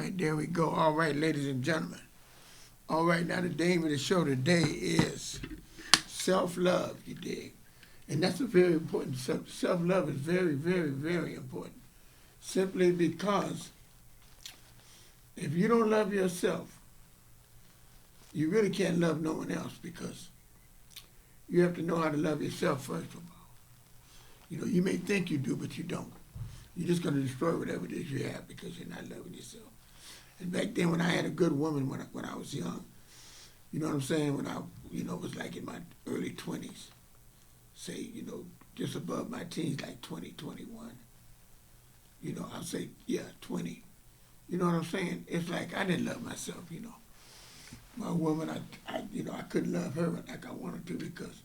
right, there we go. All right, ladies and gentlemen. All right, now the name of the show today is self-love, you dig? And that's a very important subject. Self-love is very, very, very important. Simply because if you don't love yourself, you really can't love no one else, because you have to know how to love yourself first of all. You know, you may think you do, but you don't. You're just going to destroy whatever it is you have because you're not loving yourself. And back then, when I had a good woman when I was young, you know what I'm saying, when I, was like in my early 20s, say, just above my teens, like 20, 21, I'll say, yeah, 20. You know what I'm saying? It's like I didn't love myself, My woman, I couldn't love her like I wanted to because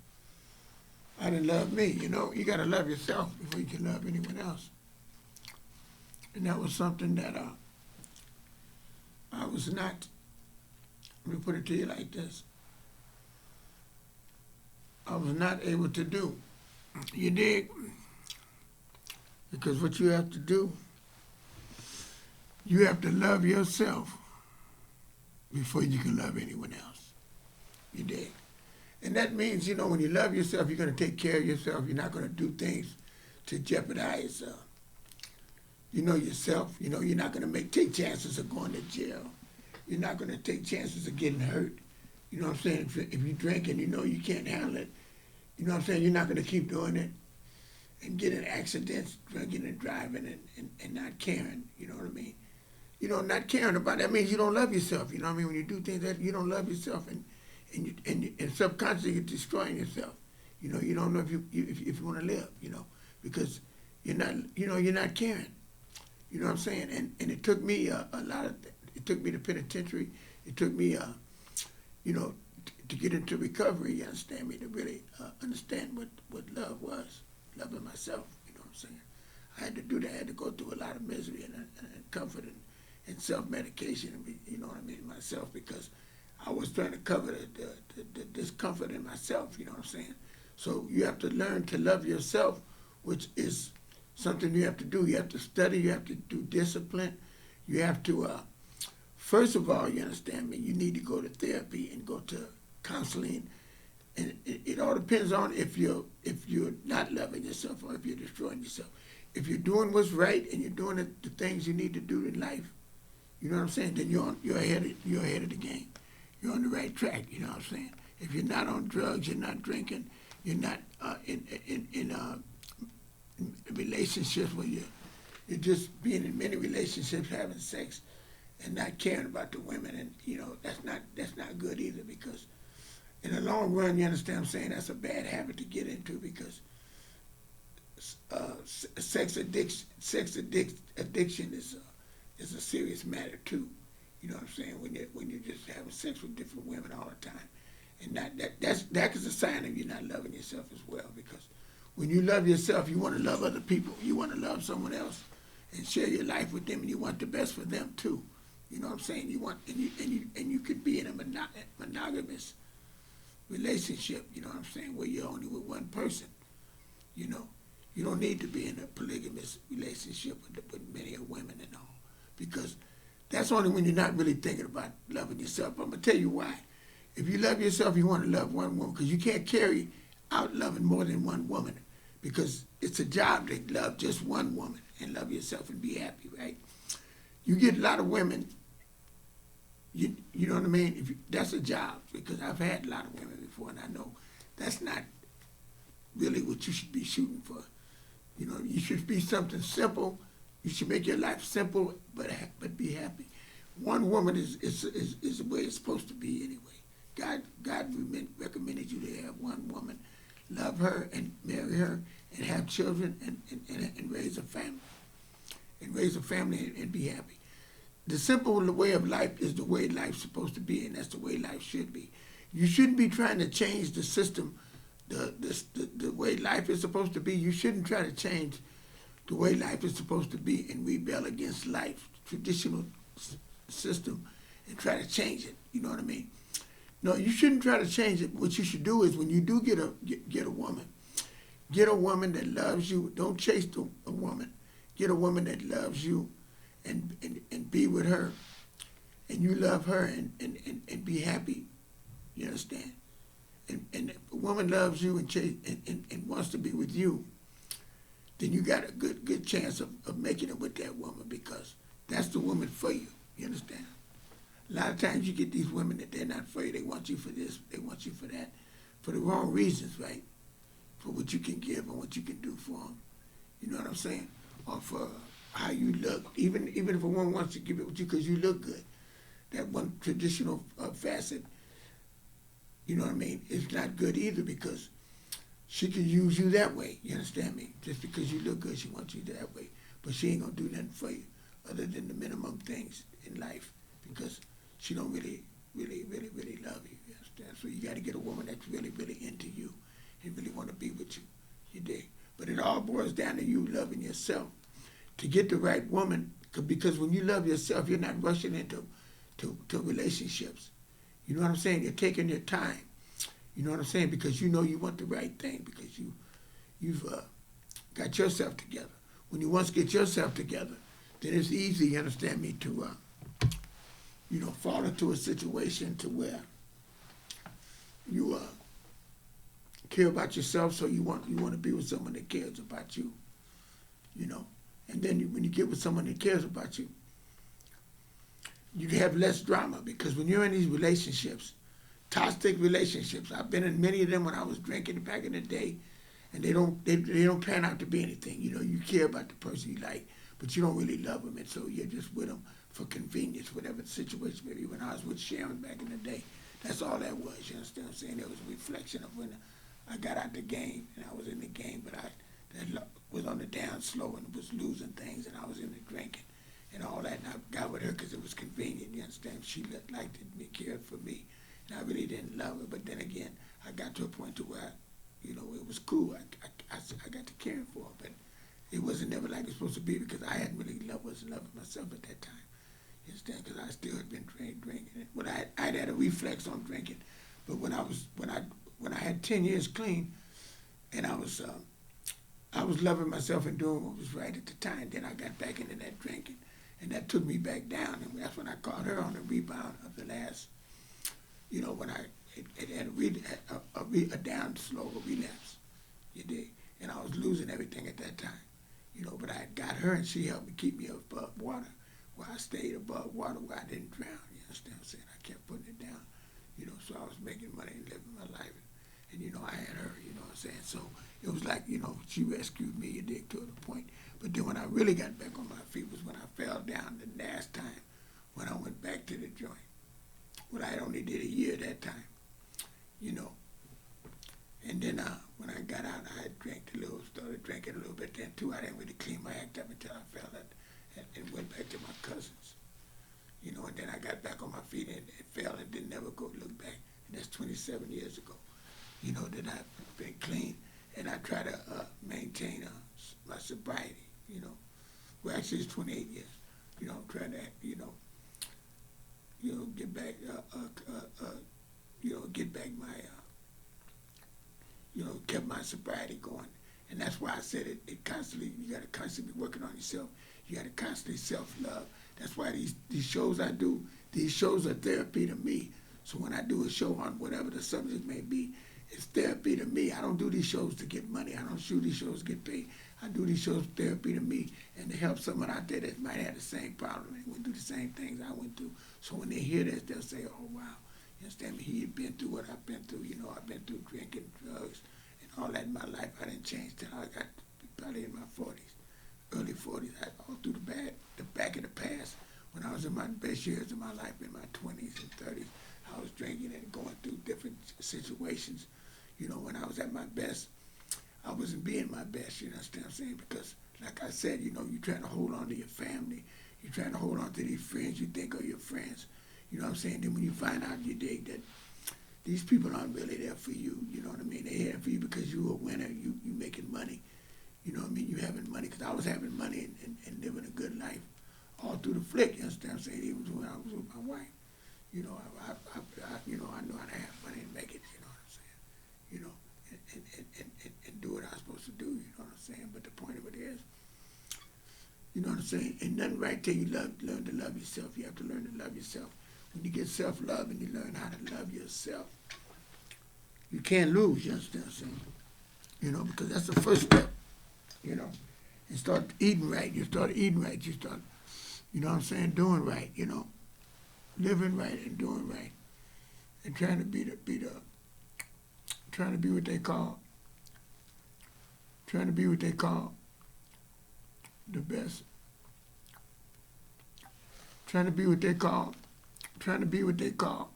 I didn't love me, You got to love yourself before you can love anyone else. And that was something that I was not, let me put it to you like this, I was not able to do. You dig? Because what you have to do, you have to love yourself before you can love anyone else. You dig? And that means, when you love yourself, you're going to take care of yourself. You're not going to do things to jeopardize yourself. You're not going to take chances of going to jail. You're not going to take chances of getting hurt. You know what I'm saying? If you drink and you can't handle it, you know what I'm saying? You're not going to keep doing it and get in accidents, drinking and driving and not caring. You know what I mean? Not caring about that means you don't love yourself. You know what I mean? When you do things that you don't love yourself and subconsciously you're destroying yourself. You don't know if you want to live. Because you're not caring. You know what I'm saying? And it took me it took me to penitentiary. It took me, to get into recovery, you understand me, to really understand what love was, loving myself, you know what I'm saying? I had to do that. I had to go through a lot of misery and comfort and self-medication, you know what I mean, myself, because I was trying to cover the discomfort in myself, you know what I'm saying? So you have to learn to love yourself, which is something you have to do. You have to study. You have to do discipline. You have to, first of all, you understand me, you need to go to therapy and go to counseling. And it all depends on if you're not loving yourself or if you're destroying yourself. If you're doing what's right and you're doing the things you need to do in life, you know what I'm saying, then you're ahead of the game. You're on the right track, you know what I'm saying? If you're not on drugs, you're not drinking, you're not in relationships where you're just being in many relationships, having sex, and not caring about the women, and that's not good either, because in the long run, you understand what I'm saying, that's a bad habit to get into, because sex addiction is a serious matter too. You know what I'm saying? When you're just having sex with different women all the time, and that is a sign of you not loving yourself as well, because when you love yourself, you want to love other people. You want to love someone else and share your life with them, and you want the best for them too. You know what I'm saying? You want and you could be in a monogamous relationship. You know what I'm saying? Where you're only with one person. You don't need to be in a polygamous relationship with many women and all, because that's only when you're not really thinking about loving yourself. I'm gonna tell you why. If you love yourself, you want to love one woman, because you can't carry out loving more than one woman, because it's a job to love just one woman and love yourself and be happy, right? You get a lot of women, you know what I mean? That's a job, because I've had a lot of women before, and I know that's not really what you should be shooting for. You should be something simple. You should make your life simple, but be happy. One woman is the way it's supposed to be anyway. God recommended you to have one woman, love her and marry her and have children and raise a family. And raise a family and be happy. The simple way of life is the way life's supposed to be, and that's the way life should be. You shouldn't be trying to change the system, the way life is supposed to be. You shouldn't try to change the way life is supposed to be and rebel against life's traditional system and try to change it. You know what I mean? No, you shouldn't try to change it. What you should do is, when you do get a woman that loves you. Don't chase a woman. Get a woman that loves you and be with her and you love her and be happy, you understand? And if a woman loves you and wants to be with you, then you got a good chance of making it with that woman because that's the woman for you. You understand? A lot of times you get these women that they're not for you. They want you for this, they want you for that, for the wrong reasons, right? For what you can give and what you can do for them. You know what I'm saying? Or for how you look. Even if a woman wants to give it with you because you look good, that one traditional facet, you know what I mean, it's not good either because she can use you that way. You understand me? Just because you look good, she wants you that way. But she ain't gonna do nothing for you other than the minimum things in life because she don't really love you. You understand? So you got to get a woman that's really into you and really want to be with you. You dig? But it all boils down to you loving yourself. To get the right woman, because when you love yourself, you're not rushing into relationships. You know what I'm saying? You're taking your time. You know what I'm saying? Because you know you want the right thing because you've got yourself together. When you once get yourself together, then it's easy, you understand me, to fall into a situation to where you care about yourself, so you want to be with someone that cares about you, you know. And then when you get with someone that cares about you, you have less drama because when you're in these relationships, toxic relationships, I've been in many of them when I was drinking back in the day, and they don't pan out to be anything. You know, you care about the person you like, but you don't really love them, and so you're just with them for convenience, whatever the situation may be. When I was with Sharon back in the day, that's all that was. You understand what I'm saying? It was a reflection of when I got out the game, and I was in the game, but I was on the down slow and was losing things, and I was in the drinking and all that, and I got with her because it was convenient. You understand? She liked me, cared for me, and I really didn't love her. But then again, I got to a point to where, it was cool. I got to caring for her, but it wasn't never like it was supposed to be because I hadn't really wasn't loving myself at that time. You understand? Because I still had been drinking. When I'd had a reflex on drinking, but when I had 10 years clean, and I was loving myself and doing what was right at the time. Then I got back into that drinking, and that took me back down. And that's when I caught her on the rebound of the last, when it had a down slow relapse. You dig? And I was losing everything at that time. But I got her, and she helped me keep me above water, where I stayed above water, where I didn't drown. You understand what I'm saying? I kept putting it down. So I was making money and living my life. And I had her, you know what I'm saying? So it was like, she rescued me, you dig, to the point. But then when I really got back on my feet was when I fell down the last time, when I went back to the joint. Well, I only did a year that time, And then when I got out, I had started drinking a little bit then too. I didn't really clean my act up until I fell and went back to my cousins. And then I got back on my feet and fell and didn't ever go look back. And that's 27 years ago. That I've been clean, and I try to maintain my sobriety, Well, actually, it's 28 years. I'm trying to, get back, get back my, kept my sobriety going. And that's why I said it constantly, you got to constantly be working on yourself. You got to constantly self-love. That's why these shows I do, these shows are therapy to me. So when I do a show on whatever the subject may be, it's therapy to me. I don't do these shows to get money. I don't shoot these shows to get paid. I do these shows therapy to me and to help someone out there that might have the same problem and went through the same things I went through. So when they hear this, they'll say, oh, wow, you understand me? He had been through what I've been through. I've been through drinking, drugs, and all that in my life. I didn't change till I got probably in my 40s, early 40s. All through the back of the past, when I was in my best years of my life, in my 20s and 30s, I was drinking and going through different situations. When I was at my best, I wasn't being my best, you understand what I'm saying? Because, like I said, you're trying to hold on to your family. You're trying to hold on to these friends you think are your friends. You know what I'm saying? Then when you find out you dig that these people aren't really there for you, you know what I mean? They're here for you because you're a winner, you making money. You know what I mean? You having money. Because I was having money and living a good life all through the flick, you understand what I'm saying? Even when I was with my wife. I knew how to have money and make it, you know what I'm saying? And do what I was supposed to do, you know what I'm saying? But the point of it is, You know what I'm saying? Ain't nothing right till you learn to love yourself. You have to learn to love yourself. When you get self-love and you learn how to love yourself, you can't lose, you understand what I'm saying? You know, because that's the first step, you know. And start eating right. You start eating right. You start, you know what I'm saying, doing right, you know. Living right and doing right. And trying to trying to be what they call, the best. Trying to be what they call, trying to be what they call,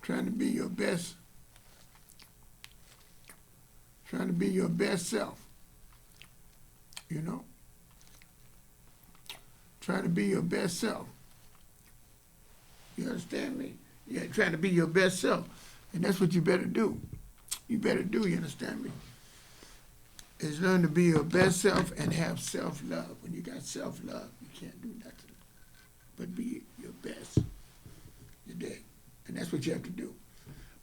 trying to be your best, trying to be your best self, you know. Trying to be your best self. You understand me? Yeah, trying to be your best self. And that's what you better do. You better do, you understand me? Is learn to be your best self and have self-love. When you got self-love, you can't do nothing but be your best. You dig? And that's what you have to do.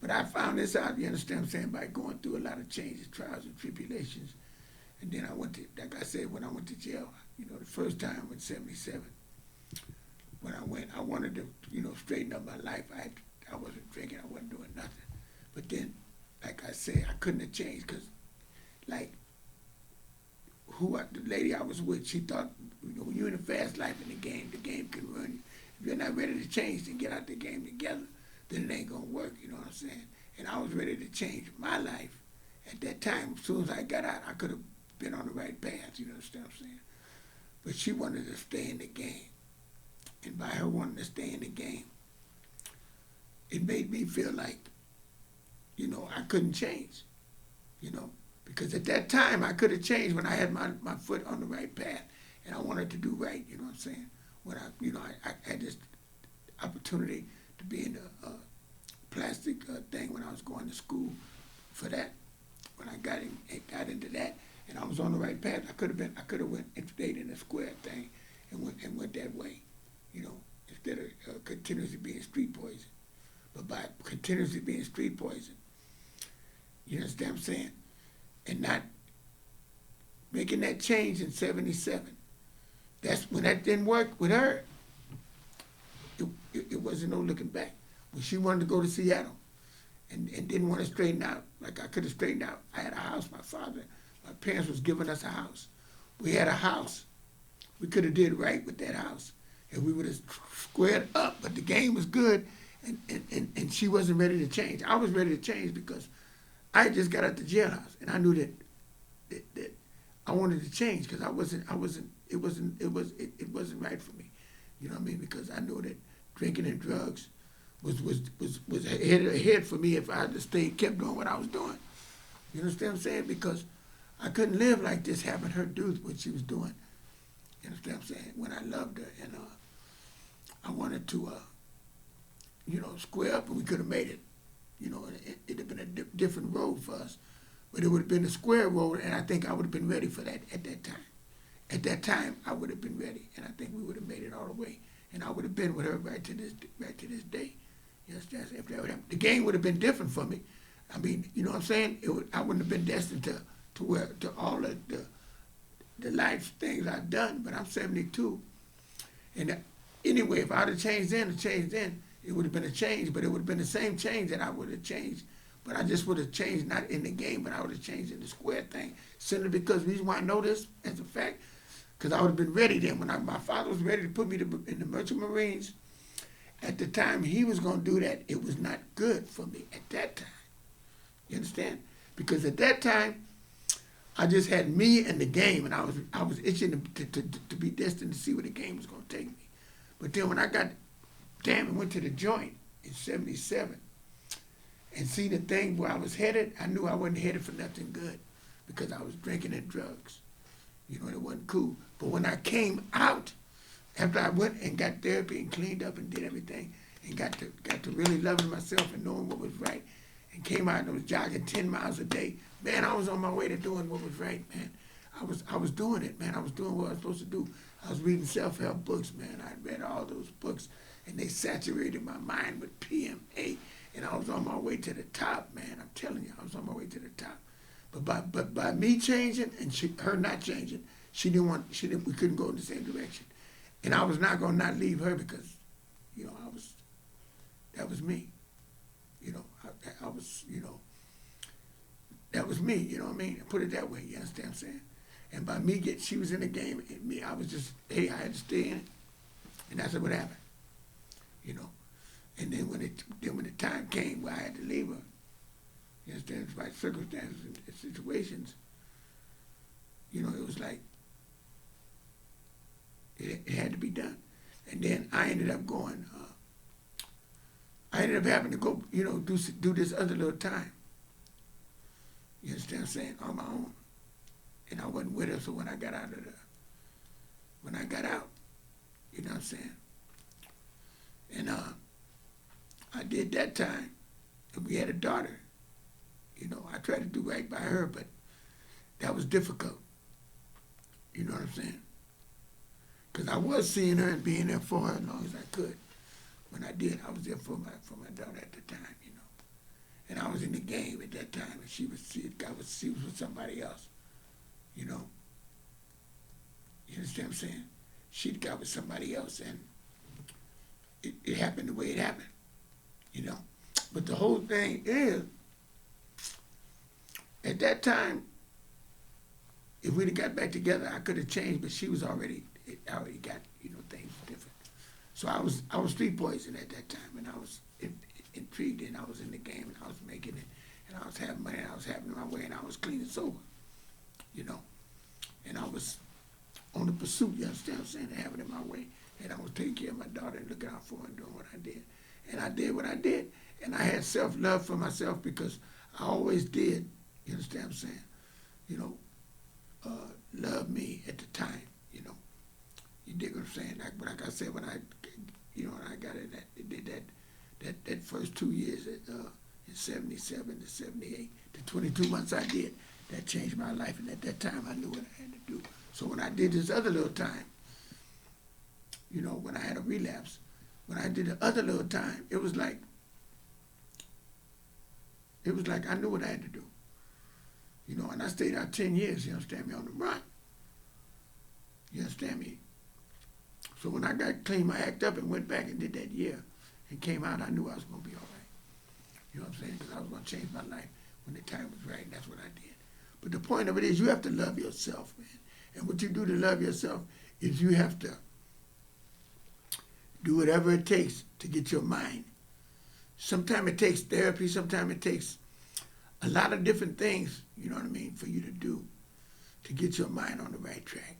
But I found this out, you understand what I'm saying, by going through a lot of changes, trials and tribulations. And then I went to, like I said, when I went to jail, you know, the first time in '77, when I wanted to, you know, straighten up my life. I wasn't drinking, I wasn't doing nothing. But then, like I said, I couldn't have changed because, like, the lady I was with, she thought, you know, when you're in a fast life in the game can run you. If you're not ready to change and get out the game together, then it ain't gonna work, you know what I'm saying? And I was ready to change my life. At that time, as soon as I got out, I could have been on the right path, you understand what I'm saying? But she wanted to stay in the game. And by her wanting to stay in the game, it made me feel like, you know, I couldn't change, you know, because at that time I could have changed when I had my foot on the right path and I wanted to do right, you know what I'm saying? When I had this opportunity to be in the plastic thing when I was going to school for that. When I got into that and I was on the right path, I could have went and stayed in the square thing and went that way, you know, instead of continuously being street poison. But by continuously being street poison, you understand what I'm saying? And not making that change in '77. That's when that didn't work with her. It wasn't no looking back. When she wanted to go to Seattle and didn't want to straighten out, like I could have straightened out. I had a house, my parents was giving us a house. We had a house. We could have did right with that house. And we would have squared up, but the game was good and she wasn't ready to change. I was ready to change because I just got out the jailhouse and I knew that I wanted to change because it wasn't right for me. You know what I mean? Because I knew that drinking and drugs was ahead for me if I had to kept doing what I was doing. You understand what I'm saying? Because I couldn't live like this having her do what she was doing. You understand what I'm saying? When I loved her and I wanted to, you know, square up and we could have made it. You know, it'd have been a different road for us. But it would have been a square road and I think I would have been ready for that at that time. At that time, I would have been ready, and I think we would have made it all the way, and I would have been with her right to this day. You understand? If that would happen, the game would have been different for me. I mean, you know what I'm saying? I wouldn't have been destined to all of the life things I've done. But I'm 72, and anyway, if I'd have changed then, it would have been a change. But it would have been the same change that I would have changed. But I just would have changed not in the game, but I would have changed in the square thing. Simply because the reason why I know this as a fact. Because I would have been ready then. When my father was ready to put me in the Merchant Marines, at the time he was going to do that, it was not good for me at that time. You understand? Because at that time, I just had me and the game, and I was itching to be destined to see where the game was going to take me. But then when I and went to the joint in '77, and see the thing where I was headed, I knew I wasn't headed for nothing good because I was drinking and drugs. You know, it wasn't cool. But when I came out, after I went and got therapy and cleaned up and did everything, and got to really loving myself and knowing what was right, and came out and was jogging 10 miles a day, man, I was on my way to doing what was right, man. I was doing it, man. I was doing what I was supposed to do. I was reading self-help books, man. I read all those books, and they saturated my mind with PMA, and I was on my way to the top, man. I'm telling you, I was on my way to the top. But by me changing and her not changing, we couldn't go in the same direction. And I was not going to not leave her because, that was me. I was, that was me, you know what I mean? Put it that way, you understand what I'm saying? And by me she was in the game, and me, I was just, hey, I had to stay in it. And that's what happened, And then when the time came where I had to leave her, you understand, by circumstances and situations, it was like, it had to be done. And then I ended up going, I ended up having to go, do this other little time. You understand what I'm saying? On my own. And I wasn't with her, so when I got out, you know what I'm saying? And I did that time, and we had a daughter. I tried to do right by her, but that was difficult. You know what I'm saying? Because I was seeing her and being there for her as long as I could. When I did, I was there for my daughter at the time, And I was in the game at that time, and she was with somebody else, You understand what I'm saying? She'd got with somebody else, and it happened the way it happened, But the whole thing is, at that time, if we'd have got back together, I could have changed, but she was already got, things different. So I was street poison at that time, and I was intrigued, and I was in the game, and I was making it, and I was having money, and I was having it my way, and I was clean and sober, And I was on the pursuit, you understand what I'm saying, and having it my way. And I was taking care of my daughter and looking out for her and doing what I did. And I did what I did. And I had self-love for myself because I always did, you understand what I'm saying, love me at the time, You dig what I'm saying? Like I said, when I got in that first 2 years in 77 to 78, the 22 months I did, that changed my life. And at that time, I knew what I had to do. So when I did this other little time, when I had a relapse, when I did the other little time, it was like I knew what I had to do. And I stayed out 10 years, you understand me, on the run. You understand me? So when I got clean my act up and went back and did that year and came out, I knew I was going to be all right. You know what I'm saying? Because I was going to change my life when the time was right, and that's what I did. But the point of it is you have to love yourself, man. And what you do to love yourself is you have to do whatever it takes to get your mind. Sometimes it takes therapy, sometimes it takes a lot of different things, you know what I mean, for you to do to get your mind on the right track.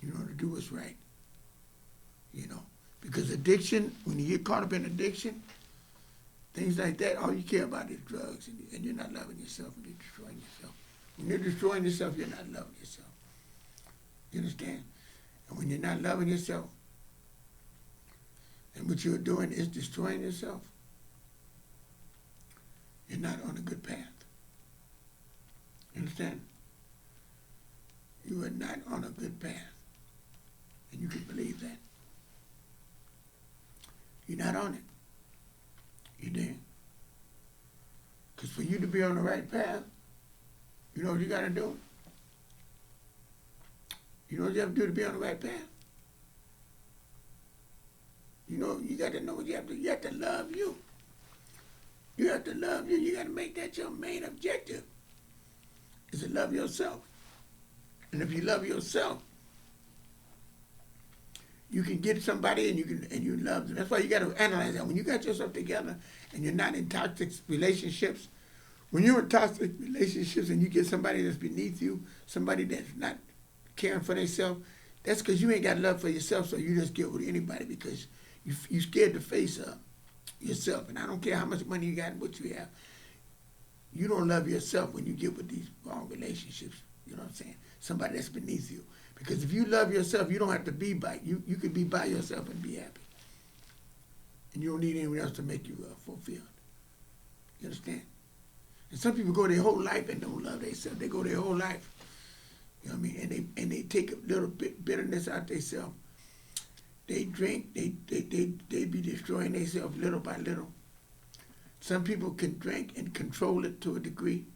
To do what's right. Because addiction, when you get caught up in addiction, things like that, all you care about is drugs, and you're not loving yourself, and you're destroying yourself. When you're destroying yourself, you're not loving yourself. You understand? And when you're not loving yourself, and what you're doing is destroying yourself, you're not on a good path. You understand? You are not on a good path. And you can believe that. You're not on it. You did. Because for you to be on the right path, you know what you got to do? You know what you have to do to be on the right path? You got to know what you have to. You have to love you. You have to love you. You got to make that your main objective, is to love yourself. And if you love yourself, you can get somebody and you love them. That's why you got to analyze that. When you got yourself together and you're not in toxic relationships, when you're in toxic relationships and you get somebody that's beneath you, somebody that's not caring for themselves, that's because you ain't got love for yourself, so you just get with anybody because you scared to face yourself. And I don't care how much money you got and what you have. You don't love yourself when you get with these wrong relationships. You know what I'm saying? Somebody that's beneath you. Because if you love yourself, you don't have to be by. You could be by yourself and be happy. And you don't need anyone else to make you fulfilled. You understand? And some people go their whole life and don't love themselves. They go their whole life. You know what I mean? And they take a little bit bitterness out themselves. They drink. They be destroying themselves little by little. Some people can drink and control it to a degree.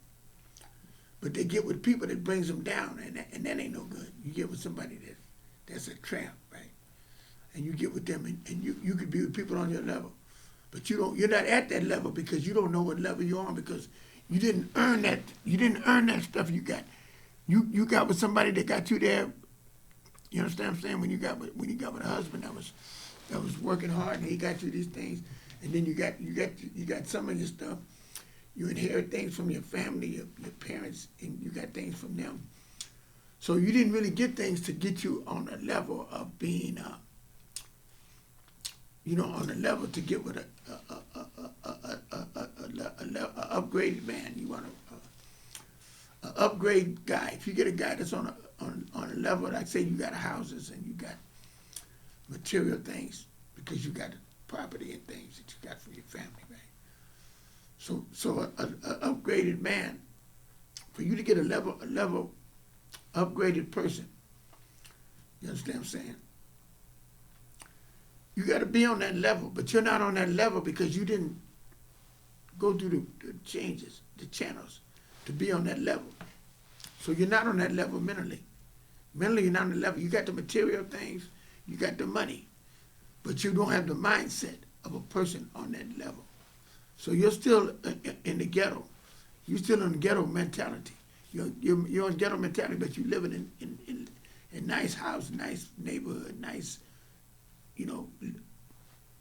But they get with people that brings them down, and that ain't no good. You get with somebody that's a tramp, right? And you get with them, and you could be with people on your level, but you're not at that level because you don't know what level you're on, because you didn't earn that. You didn't earn that stuff you got. You got with somebody that got you there. You understand what I'm saying? When you got with a husband that was working hard, and he got you these things, and then you got some of your stuff. You inherit things from your family, your parents, and you got things from them. So you didn't really get things to get you on a level of being, on a level to get with a upgraded man. You want a upgrade guy. If you get a guy that's on a level, like say you got houses and you got material things because you got property and things that you got from your family, right? So a upgraded man, for you to get a level upgraded person, you understand what I'm saying? You got to be on that level, but you're not on that level because you didn't go through the changes, the channels, to be on that level. So you're not on that level mentally. Mentally, you're not on the level. You got the material things, you got the money, but you don't have the mindset of a person on that level. So you're still in the ghetto. You're still in the ghetto mentality. You're in ghetto mentality, but you're living in a nice house, nice neighborhood, nice,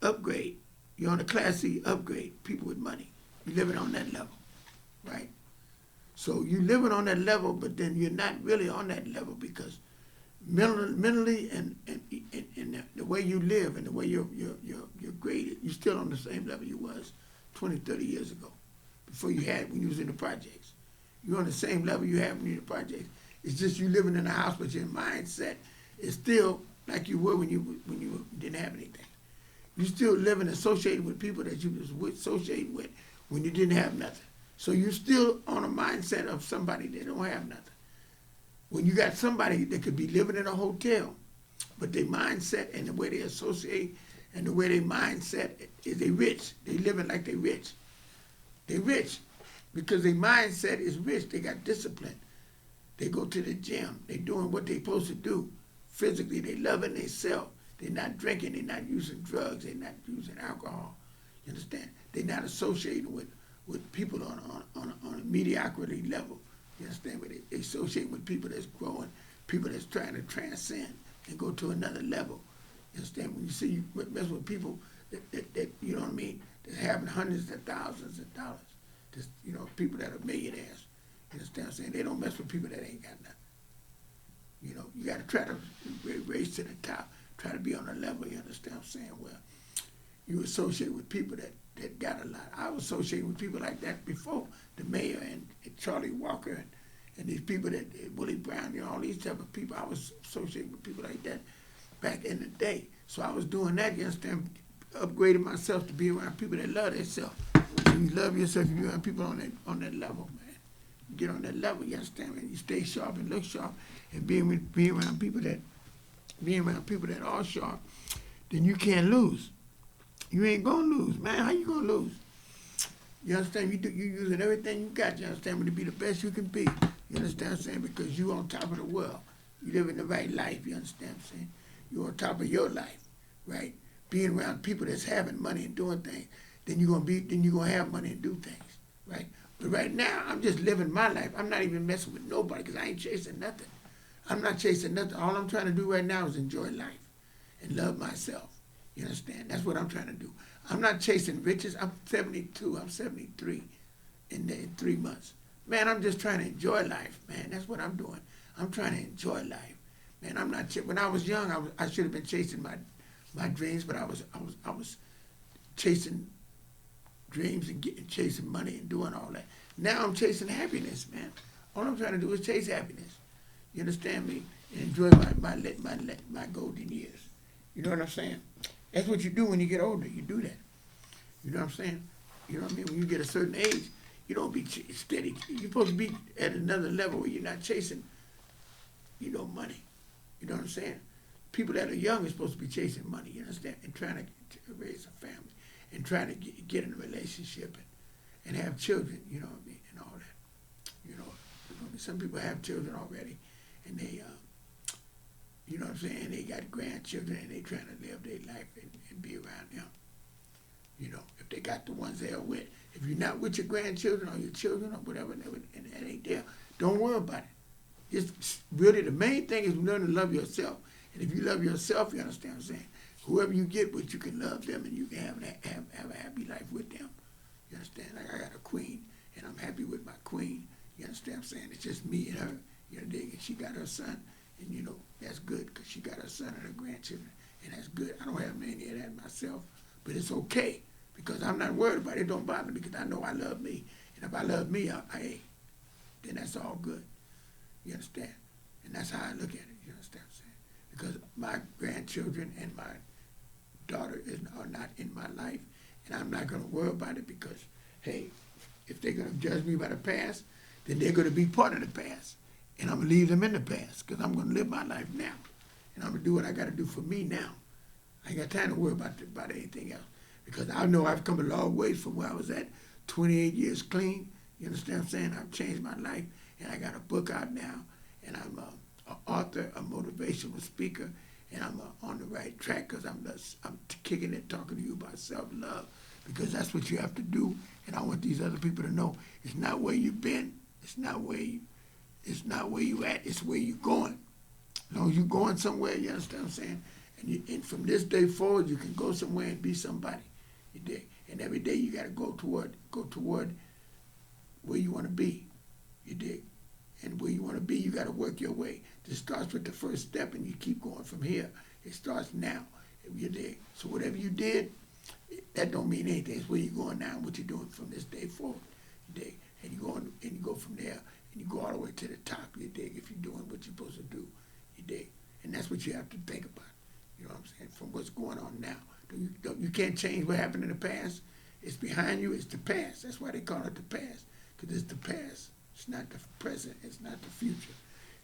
upgrade. You're on a Class C upgrade, people with money. You're living on that level, right? So you're living on that level, but then you're not really on that level because mentally and the way you live and the way you're graded, you're still on the same level you was 20, 30 years ago, when you was in the projects. You're on the same level you had when you were in the projects. It's just you living in a house, but your mindset is still like you were when you didn't have anything. You're still living associated with people that you was associated with when you didn't have nothing. So you're still on a mindset of somebody that don't have nothing. When you got somebody that could be living in a hotel, but their mindset and the way they associate and the way their mindset is they rich. They living like they rich. They rich because their mindset is rich. They got discipline. They go to the gym. They doing what they supposed to do. Physically, they loving themselves. They're not drinking. They're not using drugs. They're not using alcohol. You understand? They're not associating with people on a mediocrity level. You understand? But they associate with people that's growing, people that's trying to transcend and go to another level. You understand? When you see you mess with people that you know what I mean, that's having hundreds of thousands of dollars, just people that are millionaires. You understand what I'm saying? They don't mess with people that ain't got nothing. You got to try to race to the top, try to be on a level. You understand what I'm saying? Well, you associate with people that got a lot. I was associating with people like that before, the mayor and Charlie Walker and these people Willie Brown, all these type of people. I was associating with people like that back in the day. So I was doing that, you understand, upgrading myself to be around people that love themselves. When you love yourself, you're around people on that level, man. You get on that level, you understand, man. You stay sharp and look sharp, and being around people that are sharp, then you can't lose. You ain't gonna lose, man. How you gonna lose? You understand? You using everything you got. You understand? To be the best you can be. You understand what I'm saying? Because you on top of the world. You living the right life. You understand what I'm saying? You're on top of your life, right? Being around people that's having money and doing things, then you're gonna have money and do things, right? But right now, I'm just living my life. I'm not even messing with nobody because I ain't chasing nothing. I'm not chasing nothing. All I'm trying to do right now is enjoy life and love myself. You understand? That's what I'm trying to do. I'm not chasing riches. I'm 72. I'm 73 in 3 months. Man, I'm just trying to enjoy life, man. That's what I'm doing. I'm trying to enjoy life. Man, I'm not. When I was young, I should have been chasing my dreams, but I was chasing dreams and chasing money and doing all that. Now I'm chasing happiness, man. All I'm trying to do is chase happiness. You understand me? And enjoy my golden years. You know what I'm saying? That's what you do when you get older. You do that. You know what I'm saying? You know what I mean? When you get a certain age, you don't be steady. You're supposed to be at another level where you're not chasing, money. You know what I'm saying? People that are young are supposed to be chasing money, you understand? And trying to raise a family and trying to get in a relationship and have children, you know what I mean? And all that. You know what I Some people have children already, and they, you know what I'm saying, they got grandchildren, and they trying to live their life and be around them. You know, if they got the ones they're with. If you're not with your grandchildren or your children or whatever, and it ain't there, don't worry about it. Just really the main thing is learn to love yourself. And if you love yourself, you understand what I'm saying? Whoever you get with, you can love them and you can have a happy life with them. You understand? Like I got a queen and I'm happy with my queen. You understand what I'm saying? It's just me and her. You know, and she got her son. And you know, that's good because she got her son and her grandchildren. And that's good. I don't have any of that myself. But it's okay because I'm not worried about it. It don't bother me because I know I love me. And if I love me, then that's all good. You understand? And that's how I look at it. You understand what I'm saying? Because my grandchildren and my daughter are not in my life, and I'm not going to worry about it because, hey, if they're going to judge me by the past, then they're going to be part of the past. And I'm going to leave them in the past because I'm going to live my life now. And I'm going to do what I got to do for me now. I ain't got time to worry about anything else because I know I've come a long way from where I was at, 28 years clean. You understand what I'm saying? I've changed my life. And I got a book out now, and I'm an author, a motivational speaker, and I'm on the right track because I'm kicking it, talking to you about self-love because that's what you have to do. And I want these other people to know it's not where you've been, it's not where you at, it's where you're going. As long as you're going somewhere, you understand what I'm saying? And from this day forward, you can go somewhere and be somebody. You dig? And every day you got to go toward where you want to be. You dig? And where you want to be, you got to work your way. This starts with the first step, and you keep going from here. It starts now. You dig? So whatever you did, that don't mean anything. It's where you're going now and what you're doing from this day forward. You dig? And you go from there, and you go all the way to the top. You dig? If you're doing what you're supposed to do, you dig? And that's what you have to think about. You know what I'm saying? From what's going on now. You can't change what happened in the past. It's behind you. It's the past. That's why they call it the past, because it's the past. It's not the present. It's not the future.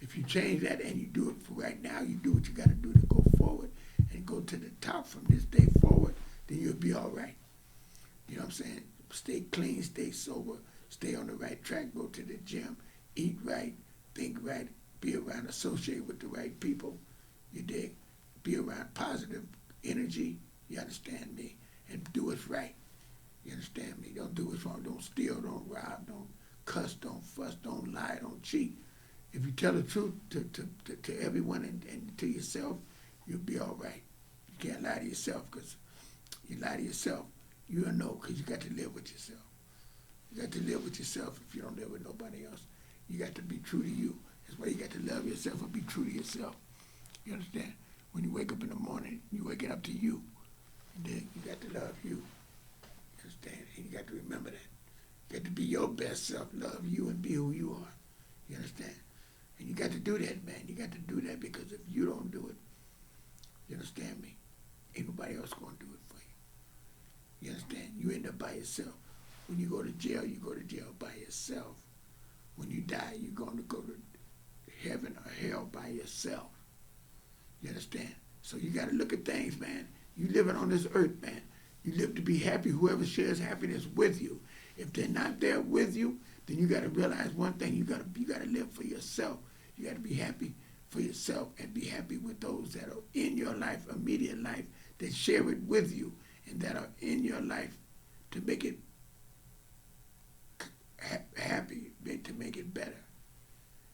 If you change that and you do it for right now, you do what you got to do to go forward and go to the top from this day forward, then you'll be all right. You know what I'm saying? Stay clean, stay sober, stay on the right track, go to the gym, eat right, think right, be around, associate with the right people. You dig? Be around positive energy. You understand me? And do what's right. You understand me? Don't do what's wrong. Don't steal, don't rob, don't cuss, don't fuss, don't lie, don't cheat. If you tell the truth to everyone and to yourself, you'll be all right. You can't lie to yourself because you lie to yourself, you'll know because you got to live with yourself. You got to live with yourself if you don't live with nobody else. You got to be true to you. That's why you got to love yourself and be true to yourself. You understand? When you wake up in the morning, you're waking up to you. And then you got to love you. You understand? And you got to remember that. You got to be your best self, love you, and be who you are. You understand? And you got to do that, man. You got to do that because if you don't do it, you understand me? Ain't nobody else going to do it for you. You understand? You end up by yourself. When you go to jail, you go to jail by yourself. When you die, you're going to go to heaven or hell by yourself. You understand? So you got to look at things, man. You living on this earth, man. You live to be happy, whoever shares happiness with you. If they're not there with you, then you got to realize one thing. You got to live for yourself. You got to be happy for yourself and be happy with those that are in your life, immediate life, that share it with you and that are in your life to make it happy, to make it better.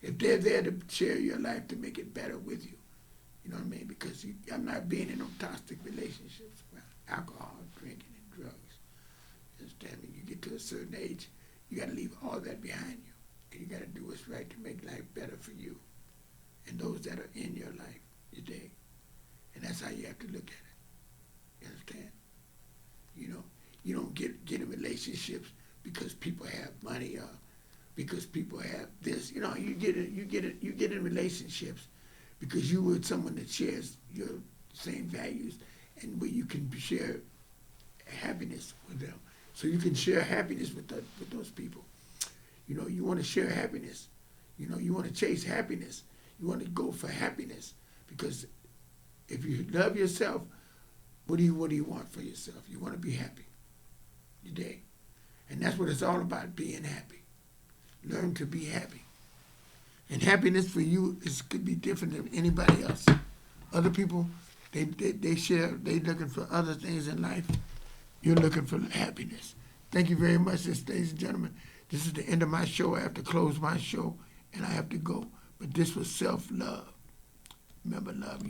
If they're there to share your life to make it better with you, you know what I mean? Because I'm not being in no toxic relationships around alcohol, drinking, and drugs. You understand me? You get to a certain age, you got to leave all that behind you. And you got to do what's right to make life better for you and those that are in your life, you dig? And that's how you have to look at it. You understand? You know, you don't get in relationships because people have money or because people have this. You know, you get in relationships because you with someone that shares your same values and where you can share happiness with them. So you can share happiness with those people. You know, you want to share happiness. You know, you want to chase happiness. You want to go for happiness because if you love yourself, what do you want for yourself? You want to be happy. You dig? And that's what it's all about, being happy. Learn to be happy. And happiness for you could be different than anybody else. Other people, they share, they looking for other things in life. You're looking for happiness. Thank you very much, ladies and gentlemen. This is the end of my show. I have to close my show, and I have to go. But this was self-love. Remember, love you.